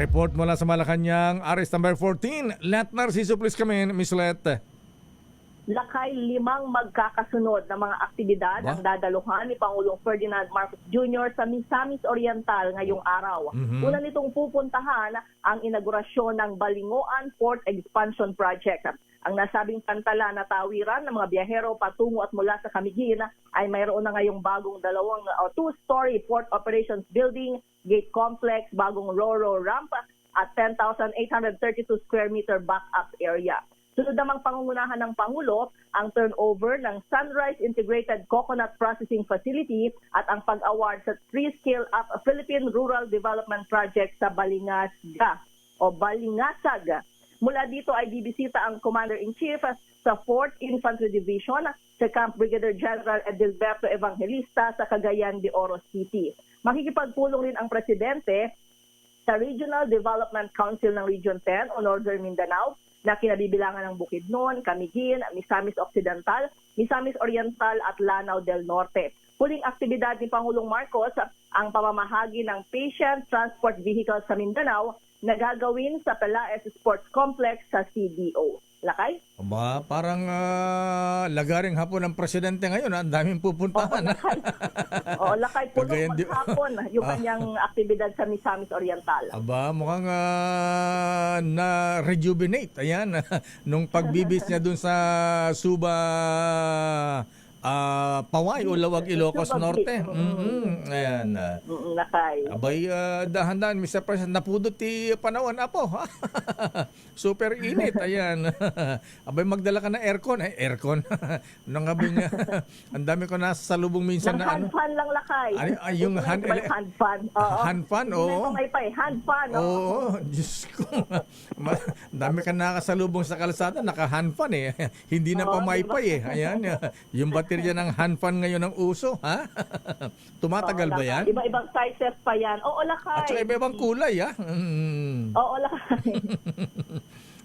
Report mula sa Malacanang, Arrest number 14. Let Narciso, please come in, Miss Let. Lakay 5 magkakasunod na mga aktibidad ang dadaluhan ni Pangulong Ferdinand Marcos Jr. sa Misamis Oriental ngayong araw. Una nitong pupuntahan ang inaugurasyon ng Balingoan Port Expansion Project. Ang nasabing pantala na tawiran ng mga biyahero patungo at mula sa Camiguin ay mayroon na ngayong bagong two-story port operations building, gate complex, bagong ro-ro ramp at 10,832 square meter backup area. Sunod namang pangungunahan ng Pangulo ang turnover ng Sunrise Integrated Coconut Processing Facility at ang pag-award sa 3 Scale Up Philippine Rural Development Project sa Balingasag. Mula dito ay bibisita ang Commander-in-Chief sa 4th Infantry Division sa Camp Brigadier General Edilberto Evangelista sa Cagayan de Oro City. Makikipagpulong rin ang Presidente sa Regional Development Council ng Region 10 o Northern Mindanao na kinabibilangan ng Bukidnon, Camiguin, Misamis Occidental, Misamis Oriental at Lanao del Norte. Huling aktibidad ni Pangulong Marcos ang pamamahagi ng Patient Transport Vehicle sa Mindanao na gagawin sa Pelaez Sports Complex sa CDO. Lakay? Aba, parang lagaring hapon ng presidente ngayon. Ang daming pupuntahan. Lakay po maghapon yung kanyang aktibidad sa Misamis Oriental. Aba, mukhang na-rejuvenate. Ayan, nung pagbibis niya dun sa Suba, Paway o Lawag, Ilocos Norte. Ayan. Lakay. Abay, dahan-dahan, Mr. President, napudot ti panahon apo. Super init, ayan. Abay, magdala ka na aircon. Aircon. Nang abing, ang dami ko nasa salubong minsan na hand fan lang, Lakay. Yung hand fan. Hand fan, oo. Hand fan, oo. Diyos ko. Ang dami ka nakasalubong sa kalsada, naka-hand fan eh. Hindi na pamaypay eh. Ayan, yung baterya ng hand fan ngayon ang uso, ha? Tumatagal ba yan? Iba-ibang sizes pa yan. Oo, Lakay. At saka iba-ibang kulay, ha? Oo, Lakay.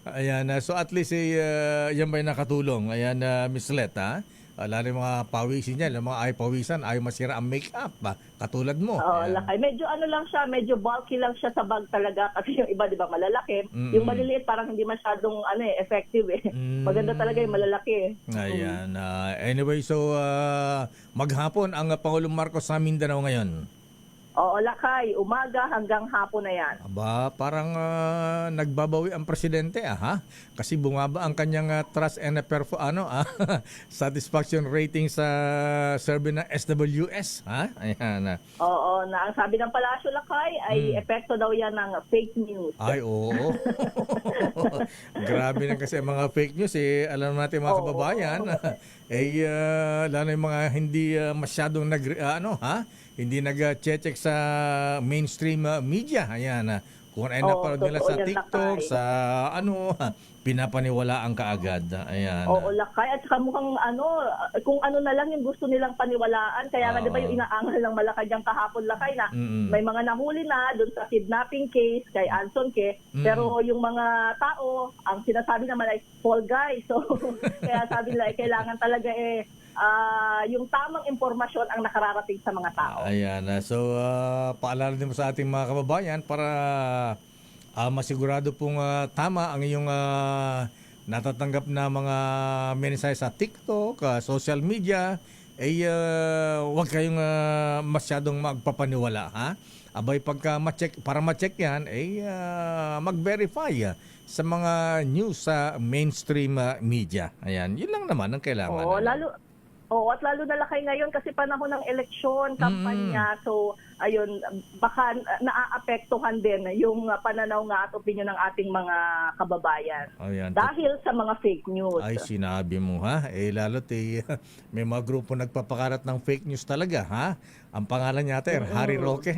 Ayan, so at least yan ba'y nakatulong? Ayan, Miss Let, ha? Lalo yung mga pawisin niya, yung mga pawisan, ayaw masira ang make-up, katulad mo. Oo, Lakay. Medyo lang siya, medyo bulky lang siya sa bag talaga kasi yung iba, di ba, malalaki. Yung maliliit parang hindi masyadong effective eh. Maganda talaga yung malalaki. Ayan. Anyway, so maghapon ang Pangulong Marcos sa Mindanao ngayon. Oo, Lakay. Umaga hanggang hapon na yan. Aba, parang nagbabawi ang presidente, ha? Kasi bumaba ang kanyang trust and satisfaction rating sa survey ng SWS, ha? Ayan. Oo, na ang sabi ng Palasyo, Lakay, ay epekto daw yan ng fake news. Ay, oo. Grabe na kasi ang mga fake news, eh. Alam natin mga kababayan, lalo yung mga hindi masyadong hindi nag-check sa mainstream media. Ayan, kung ano napanood nila sa TikTok, sa pinapaniwalaan kaagad. Ayan. Oo, Lakay. At saka mukhang kung ano na lang yung gusto nilang paniwalaan. Kaya nga, di ba yung inaangal ng Malacanang kahapon, Lakay, na may mga nahuli na doon sa kidnapping case kay Anson Ke. Pero yung mga tao, ang sinasabi naman ay fall guys. So, kaya sabi nila, kailangan talaga yung tamang impormasyon ang nakararating sa mga tao. Ayan. So, paalala din mo sa ating mga kababayan para masigurado pong tama ang iyong natatanggap na mga mensahe sa TikTok, social media, huwag kayong masyadong magpapaniwala, ha? Abay, pagka para ma-check yan, mag-verify sa mga news sa mainstream media. Ayan, yun lang naman ang kailangan. At lalo na, Lakay, ngayon kasi panahon ng eleksyon, kampanya. So, ayun, baka naaapektuhan din yung pananaw nga at opinion ng ating mga kababayan. Ayan. Dahil sa mga fake news. Ay, sinabi mo, ha? Lalo't may mga grupo nagpapakarat ng fake news talaga, ha? Ang pangalan niya Harry Roque.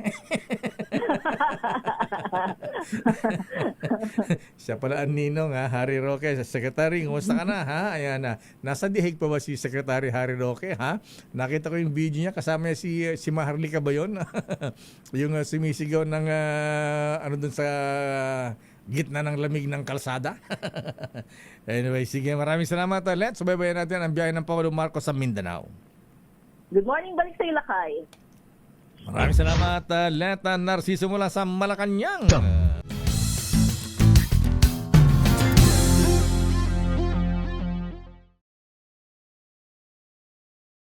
Siya pala ang ninong, ha? Harry Roque. Secretary, kumusta ka na, ha? Ayan na. Nasa dihig pa ba si Secretary Harry Roque, ha? Nakita ko yung video niya. Kasama niya si Maharlika ba yun? Yung sumisigaw ng dun sa gitna ng lamig ng kalsada. Anyway, sige, maraming salamat. Let's subaybayan natin ang biyahe ng Pangulong Marcos sa Mindanao. Good morning, balik sa Lakay. Maraming salamat, Let Narciso mula sa Malacanang.